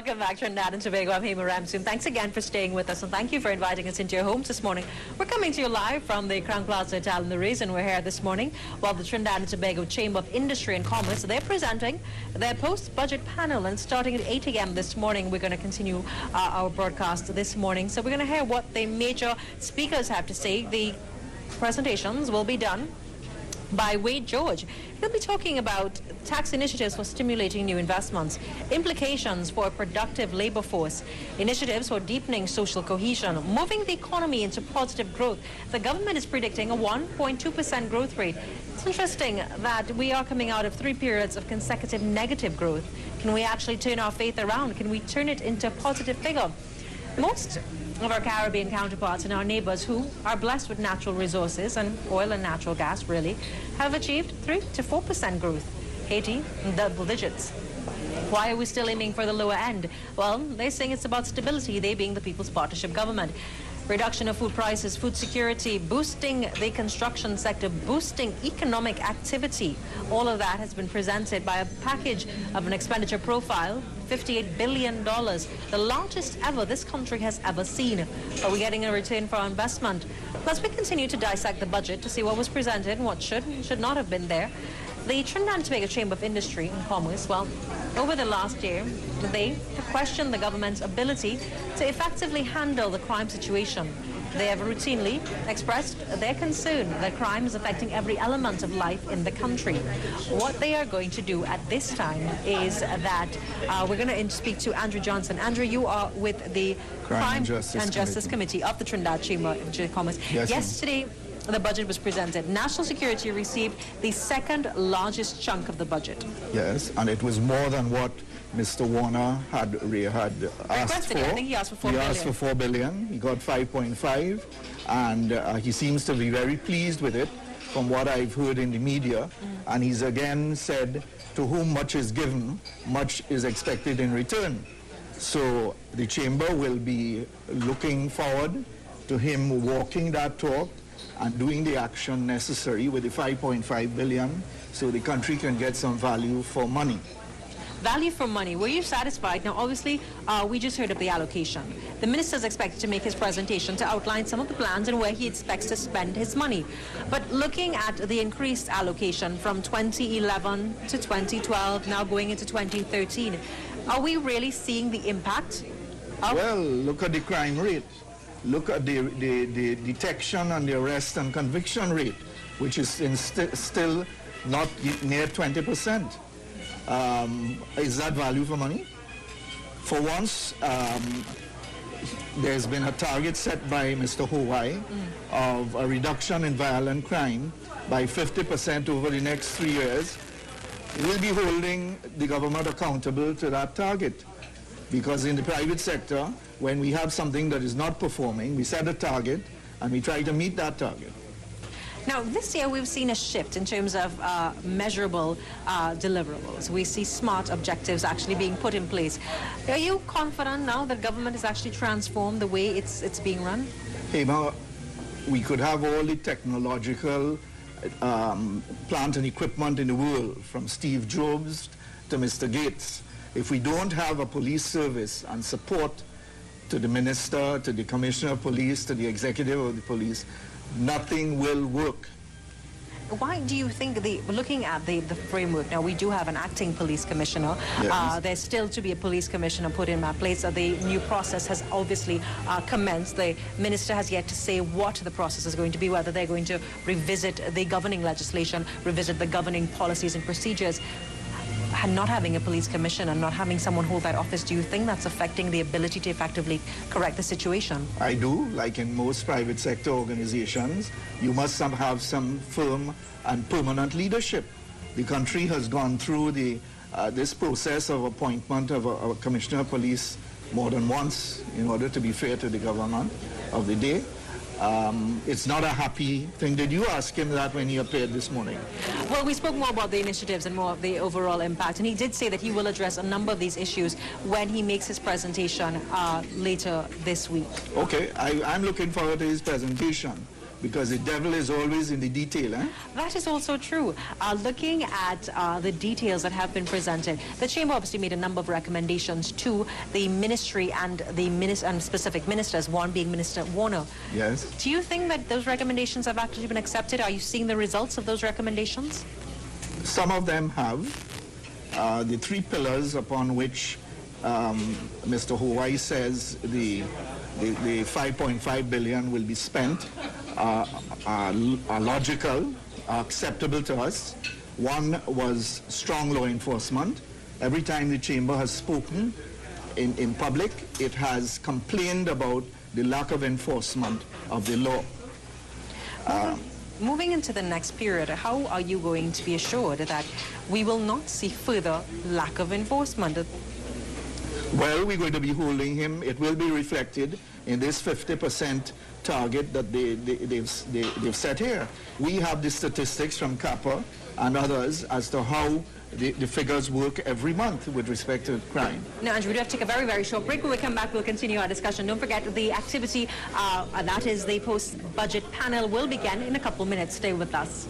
Welcome back to Trinidad and Tobago. I'm Hema Ramsoon. Thanks again for staying with us, and thank you for inviting us into your homes this morning. We're coming to you live from the Crown Plaza Hotel, and the reason we're here this morning, while the Trinidad and Tobago Chamber of Industry and Commerce, they're presenting their post-budget panel, and starting at 8 a.m. this morning, we're going to continue our broadcast this morning. So we're going to hear what the major speakers have to say. The presentations will be done by Wade George. He'll be talking about tax initiatives for stimulating new investments, implications for a productive labor force, initiatives for deepening social cohesion, moving the economy into positive growth. The government is predicting a 1.2% growth rate. It's interesting that we are coming out of 3 periods of consecutive negative growth. Can we actually turn our faith around? Can we turn it into a positive figure? Most of our Caribbean counterparts and our neighbors who are blessed with natural resources, and oil and natural gas really, have achieved 3 to 4% growth. Haiti, in double digits. Why are we still aiming for the lower end? Well, they're saying it's about stability, they being the People's Partnership Government. Reduction of food prices, food security, boosting the construction sector, boosting economic activity. All of that has been presented by a package of an expenditure profile, $58 billion, the largest ever this country has ever seen. Are we getting a return for our investment? Plus, we continue to dissect the budget to see what was presented and what should not have been there. The Trinidad and Tobago Chamber of Industry and Commerce, well, over the last year, they have questioned the government's ability to effectively handle the crime situation. They have routinely expressed their concern that crime is affecting every element of life in the country. What they are going to do at this time is that we're going to speak to Andrew Johnson. Andrew, you are with the Crime and Justice Committee of the Trinidad Chamber of Commerce. Yes, yesterday, the budget was presented. National security received the second largest chunk of the budget. Yes, and it was more than what Mr. Warner had asked for. I think he asked for $4 billion. He asked for $4 billion. He got 5.5, and he seems to be very pleased with it, from what I've heard in the media. And he's again said, to whom much is given, much is expected in return. So the chamber will be looking forward to him walking that talk and doing the action necessary with the 5.5 billion so the country can get some value for money. Value for money. Were you satisfied? Now, obviously, we just heard of the allocation. The minister is expected to make his presentation to outline some of the plans and where he expects to spend his money. But looking at the increased allocation from 2011 to 2012, now going into 2013, are we really seeing the impact? Well, look at the crime rate. Look at the detection and the arrest and conviction rate, which is still not near 20%. Is that value for money? For once, there's been a target set by Mr. Hawaii of a reduction in violent crime by 50% over the next 3 years. We'll be holding the government accountable to that target. Because in the private sector, when we have something that is not performing, we set a target and we try to meet that target. Now, this year we've seen a shift in terms of measurable deliverables. We see SMART objectives actually being put in place. Are you confident now that government has actually transformed the way it's being run? Hey, we could have all the technological plant and equipment in the world, from Steve Jobs to Mr. Gates. If we don't have a police service and support to the minister, to the commissioner of police, to the executive of the police, nothing will work. Why do you think, looking at the framework, now we do have an acting police commissioner, yes. There's still to be a police commissioner put in place. The new process has obviously commenced. The minister has yet to say what the process is going to be, whether they're going to revisit the governing legislation, revisit the governing policies and procedures. And not having a police commission and not having someone hold that office, do you think that's affecting the ability to effectively correct the situation? I do. Like in most private sector organizations, you must have some firm and permanent leadership. The country has gone through this process of appointment of a commissioner of police more than once in order to be fair to the government of the day. It's not a happy thing. Did you ask him that when he appeared this morning? Well, we spoke more about the initiatives and more of the overall impact, and he did say that he will address a number of these issues when he makes his presentation later this week. Okay, I'm looking forward to his presentation, because the devil is always in the detail. That is also true. Looking at the details that have been presented, the Chamber obviously made a number of recommendations to the ministry and the specific ministers, one being Minister Warner. Yes. Do you think that those recommendations have actually been accepted? Are you seeing the results of those recommendations? Some of them have. The three pillars upon which Mr. Hawaii says the 5.5 billion will be spent are logical, are acceptable to us. One was strong law enforcement. Every time the chamber has spoken in public, it has complained about the lack of enforcement of the law. Moving into the next period, how are you going to be assured that we will not see further lack of enforcement? Well, we're going to be holding him. It will be reflected in this 50% target that they've set here. We have the statistics from CAPA and others as to how the figures work every month with respect to crime. Now, Andrew, we do have to take a very, very short break. When we come back, we'll continue our discussion. Don't forget the activity, that is the post-budget panel, will begin in a couple minutes. Stay with us.